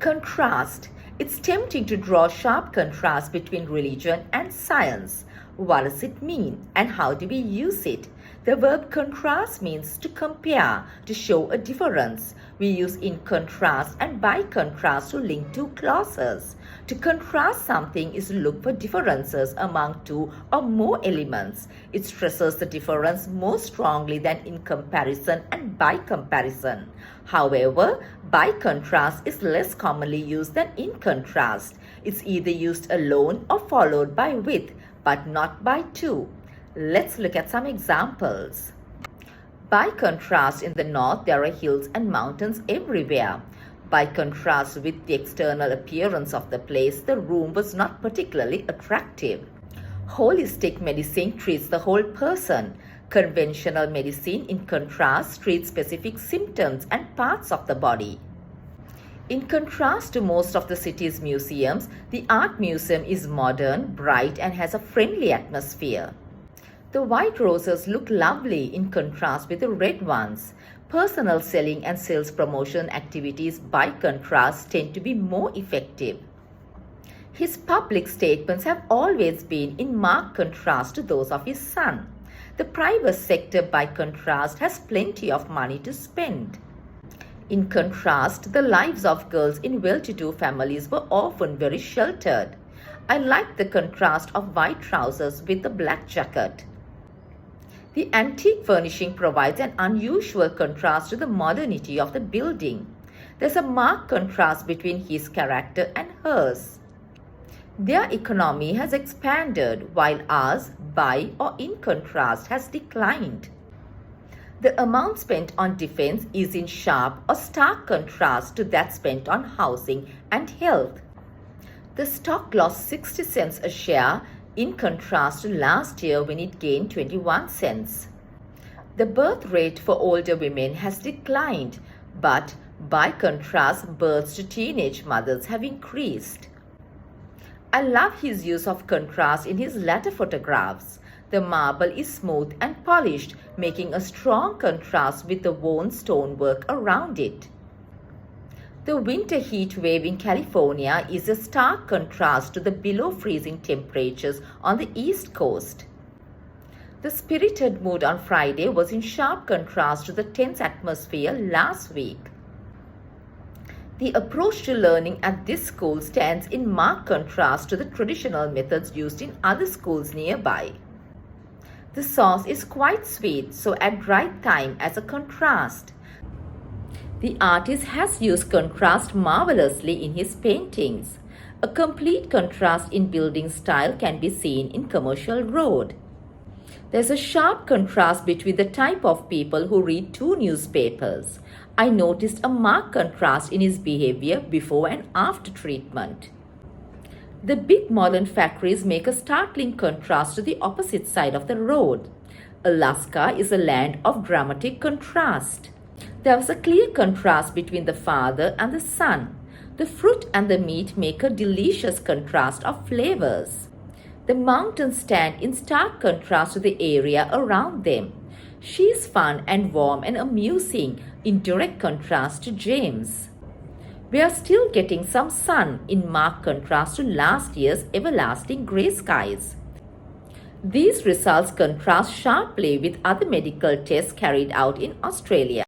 Contrast. It's tempting to draw sharp contrast between religion and science. What does it mean and how do we use it? The verb contrast means to compare, to show a difference. We use in contrast and by contrast to link two clauses. To contrast something is to look for differences among two or more elements. It stresses the difference more strongly than in comparison and by comparison. However, by contrast is less commonly used than in contrast. It's either used alone or followed by with, but not by two. Let's look at some examples. By contrast, in the north, there are hills and mountains everywhere. By contrast with the external appearance of the place, the room was not particularly attractive. Holistic medicine treats the whole person. Conventional medicine, in contrast, treats specific symptoms and parts of the body. In contrast to most of the city's museums, the art museum is modern, bright, and has a friendly atmosphere. The white roses look lovely in contrast with the red ones. Personal selling and sales promotion activities by contrast tend to be more effective. His public statements have always been in marked contrast to those of his son. The private sector, by contrast, has plenty of money to spend. In contrast, the lives of girls in well-to-do families were often very sheltered. I like the contrast of white trousers with the black jacket. The antique furnishing provides an unusual contrast to the modernity of the building. There's a marked contrast between his character and hers. Their economy has expanded, while ours, by or in contrast, has declined. The amount spent on defense is in sharp or stark contrast to that spent on housing and health. The stock lost 60 cents a share in contrast to last year when it gained 21 cents. The birth rate for older women has declined, but by contrast, births to teenage mothers have increased. I love his use of contrast in his latter photographs. The marble is smooth and polished, making a strong contrast with the worn stonework around it. The winter heat wave in California is a stark contrast to the below freezing temperatures on the East Coast. The spirited mood on Friday was in sharp contrast to the tense atmosphere last week. The approach to learning at this school stands in marked contrast to the traditional methods used in other schools nearby. The sauce is quite sweet, so add right thyme as a contrast. The artist has used contrast marvelously in his paintings. A complete contrast in building style can be seen in Commercial Road. There's a sharp contrast between the type of people who read two newspapers. I noticed a marked contrast in his behavior before and after treatment. The big modern factories make a startling contrast to the opposite side of the road. Alaska is a land of dramatic contrast. There was a clear contrast between the father and the son. The fruit and the meat make a delicious contrast of flavors. The mountains stand in stark contrast to the area around them. She is fun and warm and amusing, in direct contrast to James. We are still getting some sun, in marked contrast to last year's everlasting grey skies. These results contrast sharply with other medical tests carried out in Australia.